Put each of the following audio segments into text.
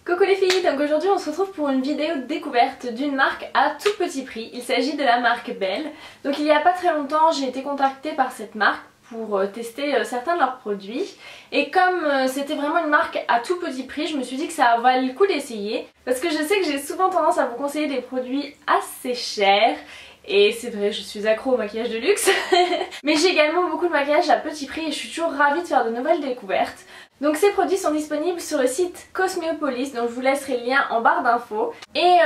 Coucou les filles, donc aujourd'hui on se retrouve pour une vidéo de découverte d'une marque à tout petit prix. Il s'agit de la marque Belle. Donc il y a pas très longtemps j'ai été contactée par cette marque pour tester certains de leurs produits. Et comme c'était vraiment une marque à tout petit prix, je me suis dit que ça valait le coup d'essayer. Parce que je sais que j'ai souvent tendance à vous conseiller des produits assez chers. Et c'est vrai, je suis accro au maquillage de luxe. Mais j'ai également beaucoup de maquillage à petit prix et je suis toujours ravie de faire de nouvelles découvertes. Donc ces produits sont disponibles sur le site Cosméopolis, donc je vous laisserai le lien en barre d'infos. Et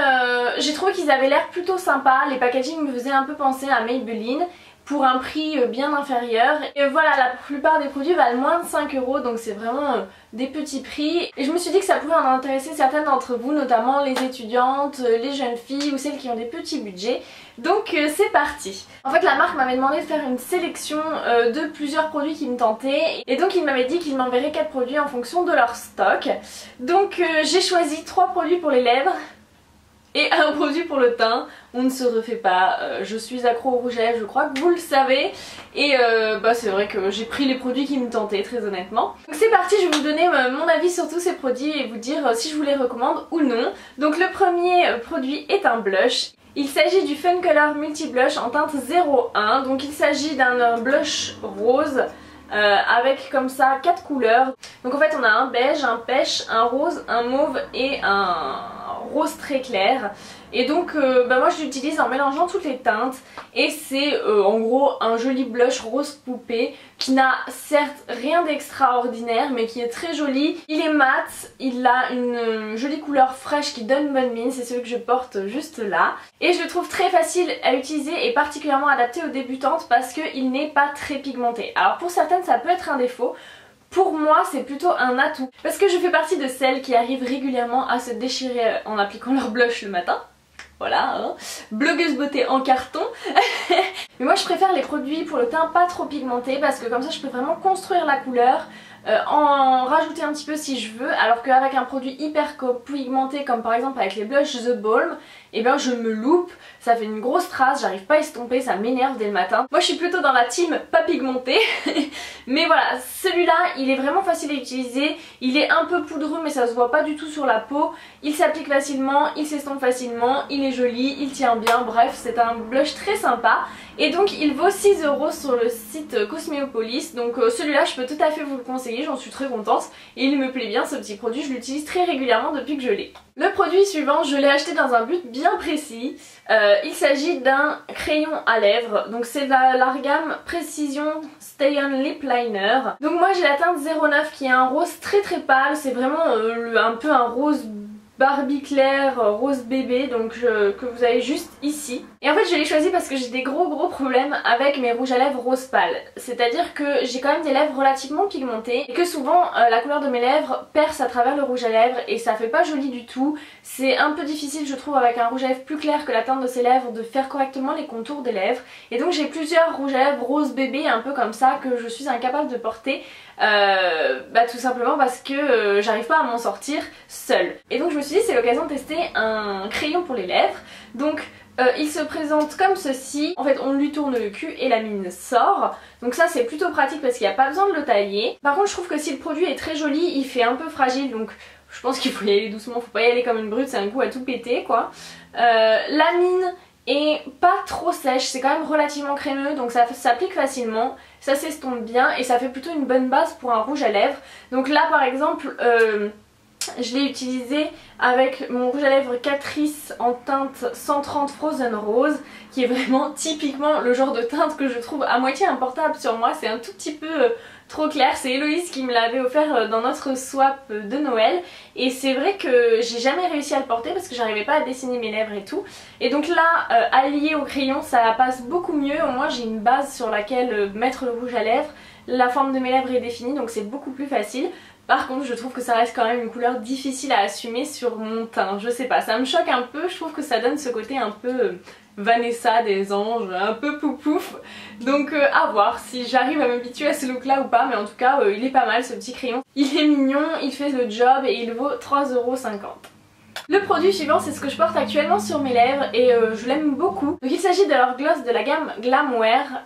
j'ai trouvé qu'ils avaient l'air plutôt sympas, les packaging me faisaient un peu penser à Maybelline pour un prix bien inférieur. Et voilà, la plupart des produits valent moins de 5 €, donc c'est vraiment des petits prix. Et je me suis dit que ça pouvait en intéresser certaines d'entre vous, notamment les étudiantes, les jeunes filles ou celles qui ont des petits budgets. Donc c'est parti. En fait la marque m'avait demandé de faire une sélection de plusieurs produits qui me tentaient. Et donc il m'avait dit qu'ils m'enverraient 4 produits en fonction de leur stock. Donc j'ai choisi 3 produits pour les lèvres et un produit pour le teint. On ne se refait pas, je suis accro au rouge à lèvres, je crois que vous le savez. Et c'est vrai que j'ai pris les produits qui me tentaient, très honnêtement. Donc c'est parti, je vais vous donner mon avis sur tous ces produits et vous dire si je vous les recommande ou non. Donc le premier produit est un blush. Il s'agit du Fun Color Multi Blush en teinte 01. Donc il s'agit d'un blush rose avec comme ça 4 couleurs. Donc en fait on a un beige, un pêche, un rose, un mauve et un rose très clair. Et donc moi je l'utilise en mélangeant toutes les teintes. Et c'est en gros un joli blush rose poupée qui n'a certes rien d'extraordinaire mais qui est très joli. Il est mat, il a une jolie couleur fraîche qui donne bonne mine, c'est celui que je porte juste là. Et je le trouve très facile à utiliser et particulièrement adapté aux débutantes parce qu'il n'est pas très pigmenté. Alors pour certaines ça peut être un défaut. Pour moi c'est plutôt un atout parce que je fais partie de celles qui arrivent régulièrement à se déchirer en appliquant leur blush le matin. Voilà, hein. Blogueuse beauté en carton. Mais moi je préfère les produits pour le teint pas trop pigmentés parce que comme ça je peux vraiment construire la couleur, en rajouter un petit peu si je veux, alors qu'avec un produit hyper pigmenté comme par exemple avec les blushs The Balm, et bien je me loupe, ça fait une grosse trace, j'arrive pas à estomper, ça m'énerve dès le matin. Moi je suis plutôt dans la team pas pigmenté. Mais voilà, celui-là il est vraiment facile à utiliser, il est un peu poudreux mais ça se voit pas du tout sur la peau, il s'applique facilement, il s'estompe facilement, il est joli, il tient bien, bref c'est un blush très sympa. Et donc il vaut 6 € sur le site Cosméopolis, donc celui-là je peux tout à fait vous le conseiller, j'en suis très contente et il me plaît bien ce petit produit, je l'utilise très régulièrement depuis que je l'ai. Le produit suivant, je l'ai acheté dans un but bien précis, il s'agit d'un crayon à lèvres, donc c'est la gamme Precision Stay On Lip Liner. Donc moi j'ai la teinte 09 qui est un rose très très pâle, c'est vraiment un peu un rose Barbie clair, rose bébé, donc que vous avez juste ici. Et en fait je l'ai choisi parce que j'ai des gros problèmes avec mes rouges à lèvres rose pâle. C'est-à-dire que j'ai quand même des lèvres relativement pigmentées et que souvent la couleur de mes lèvres perce à travers le rouge à lèvres et ça fait pas joli du tout. C'est un peu difficile je trouve avec un rouge à lèvres plus clair que la teinte de ces lèvres de faire correctement les contours des lèvres. Et donc j'ai plusieurs rouges à lèvres rose bébé un peu comme ça que je suis incapable de porter. Tout simplement parce que j'arrive pas à m'en sortir seule. Et donc je me suis dit c'est l'occasion de tester un crayon pour les lèvres. Donc il se présente comme ceci, en fait on lui tourne le cul et la mine sort. Donc ça c'est plutôt pratique parce qu'il n'y a pas besoin de le tailler. Par contre je trouve que si le produit est très joli, il fait un peu fragile, donc je pense qu'il faut y aller doucement, faut pas y aller comme une brute, c'est un coup à tout péter quoi. La mine et pas trop sèche, c'est quand même relativement crémeux donc ça s'applique facilement, ça s'estompe bien et ça fait plutôt une bonne base pour un rouge à lèvres. Donc là par exemple je l'ai utilisé avec mon rouge à lèvres Catrice en teinte 130 Frozen Rose qui est vraiment typiquement le genre de teinte que je trouve à moitié importable sur moi, c'est un tout petit peu trop clair, c'est Héloïse qui me l'avait offert dans notre swap de Noël et c'est vrai que j'ai jamais réussi à le porter parce que j'arrivais pas à dessiner mes lèvres et tout. Et donc là allié au crayon ça passe beaucoup mieux, au moins j'ai une base sur laquelle mettre le rouge à lèvres, la forme de mes lèvres est définie donc c'est beaucoup plus facile. Par contre je trouve que ça reste quand même une couleur difficile à assumer sur mon teint, je sais pas, ça me choque un peu, je trouve que ça donne ce côté un peu Vanessa des Anges, un peu poupouf. Donc à voir si j'arrive à m'habituer à ce look là ou pas, mais en tout cas il est pas mal ce petit crayon. Il est mignon, il fait le job et il vaut 3,50 €. Le produit suivant c'est ce que je porte actuellement sur mes lèvres et je l'aime beaucoup. Donc il s'agit de leur gloss de la gamme Glamwear,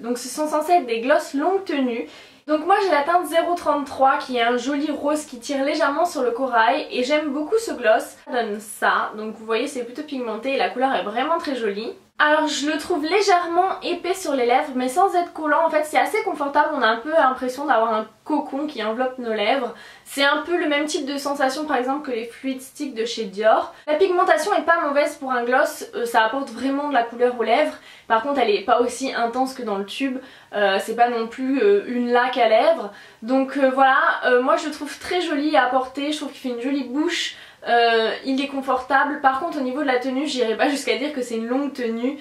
donc ce sont censés être des gloss longue tenue. Donc moi j'ai la teinte 033 qui est un joli rose qui tire légèrement sur le corail et j'aime beaucoup ce gloss. Ça donne ça, donc vous voyez c'est plutôt pigmenté et la couleur est vraiment très jolie. Alors je le trouve légèrement épais sur les lèvres mais sans être collant, en fait c'est assez confortable, on a un peu l'impression d'avoir un cocon qui enveloppe nos lèvres. C'est un peu le même type de sensation par exemple que les Fluid Stick de chez Dior. La pigmentation est pas mauvaise pour un gloss, ça apporte vraiment de la couleur aux lèvres. Par contre elle est pas aussi intense que dans le tube, c'est pas non plus une laque à lèvres. Donc voilà, moi je le trouve très joli à porter, je trouve qu'il fait une jolie bouche. Il est confortable. Par contre au niveau de la tenue j'irai pas jusqu'à dire que c'est une longue tenue,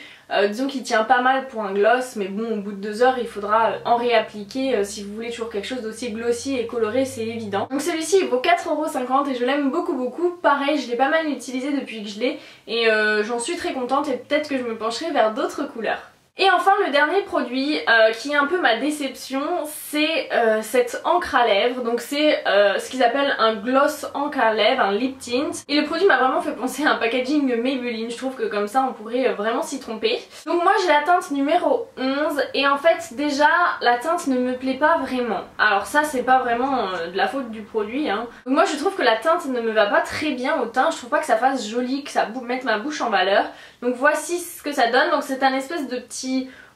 disons qu'il tient pas mal pour un gloss, mais bon au bout de 2 heures il faudra en réappliquer si vous voulez toujours quelque chose d'aussi glossy et coloré, c'est évident. Donc celui-ci il vaut 4,50 € et je l'aime beaucoup beaucoup. Pareil je l'ai pas mal utilisé depuis que je l'ai et j'en suis très contente et peut-être que je me pencherai vers d'autres couleurs. Et enfin le dernier produit qui est un peu ma déception, c'est cette encre à lèvres. Donc c'est ce qu'ils appellent un gloss encre à lèvres, un lip tint. Et le produit m'a vraiment fait penser à un packaging Maybelline, je trouve que comme ça on pourrait vraiment s'y tromper. Donc moi j'ai la teinte numéro 11 et en fait déjà la teinte ne me plaît pas vraiment. Alors ça c'est pas vraiment de la faute du produit hein. Donc moi je trouve que la teinte ne me va pas très bien au teint, je trouve pas que ça fasse joli, que ça mette ma bouche en valeur. Donc voici ce que ça donne, donc c'est un espèce de petit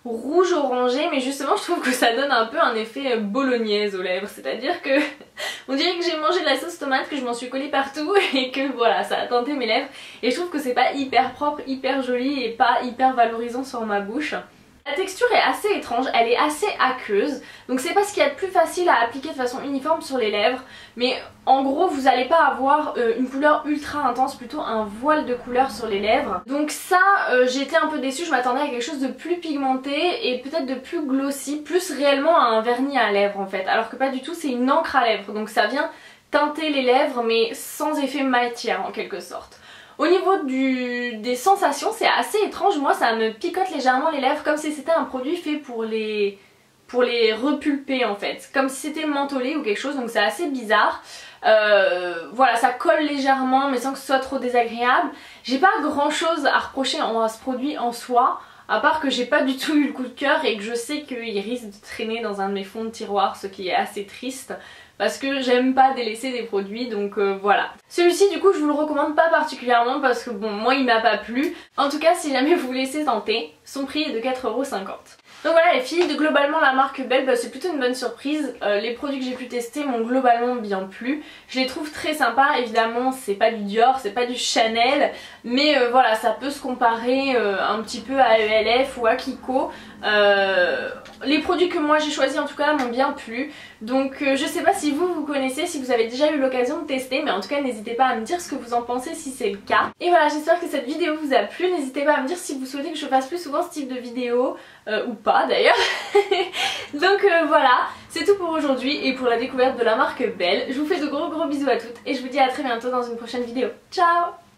rouge orangé mais justement je trouve que ça donne un peu un effet bolognaise aux lèvres, c'est à dire que on dirait que j'ai mangé de la sauce tomate, que je m'en suis collée partout et que voilà ça a teinté mes lèvres et je trouve que c'est pas hyper propre, hyper joli et pas hyper valorisant sur ma bouche. La texture est assez étrange, elle est assez aqueuse, donc c'est pas ce qu'il y a de plus facile à appliquer de façon uniforme sur les lèvres, mais en gros vous allez pas avoir une couleur ultra intense, plutôt un voile de couleur sur les lèvres. Donc ça j'ai été un peu déçue, je m'attendais à quelque chose de plus pigmenté et peut-être de plus glossy, plus réellement à un vernis à lèvres en fait, alors que pas du tout, c'est une encre à lèvres, donc ça vient teinter les lèvres mais sans effet matière en quelque sorte. Au niveau des sensations c'est assez étrange, moi ça me picote légèrement les lèvres comme si c'était un produit fait pour les repulper en fait, comme si c'était mentholé ou quelque chose, donc c'est assez bizarre. Voilà, ça colle légèrement mais sans que ce soit trop désagréable. J'ai pas grand chose à reprocher à ce produit en soi, à part que j'ai pas du tout eu le coup de cœur et que je sais qu'il risque de traîner dans un de mes fonds de tiroir, ce qui est assez triste. Parce que j'aime pas délaisser des produits, donc voilà. Celui-ci du coup je vous le recommande pas particulièrement parce que bon moi il m'a pas plu. En tout cas si jamais vous laissez tenter, son prix est de 4,50 €. Donc voilà les filles, globalement la marque Belle c'est plutôt une bonne surprise. Les produits que j'ai pu tester m'ont globalement bien plu. Je les trouve très sympas, évidemment c'est pas du Dior, c'est pas du Chanel, mais voilà ça peut se comparer un petit peu à ELF ou à Kiko. Les produits que moi j'ai choisis en tout cas m'ont bien plu. Donc je sais pas si vous connaissez, si vous avez déjà eu l'occasion de tester, mais en tout cas n'hésitez pas à me dire ce que vous en pensez si c'est le cas. Et voilà, j'espère que cette vidéo vous a plu, n'hésitez pas à me dire si vous souhaitez que je fasse plus souvent ce type de vidéo, ou pas d'ailleurs. Donc voilà, c'est tout pour aujourd'hui et pour la découverte de la marque Belle. Je vous fais de gros bisous à toutes et je vous dis à très bientôt dans une prochaine vidéo. Ciao!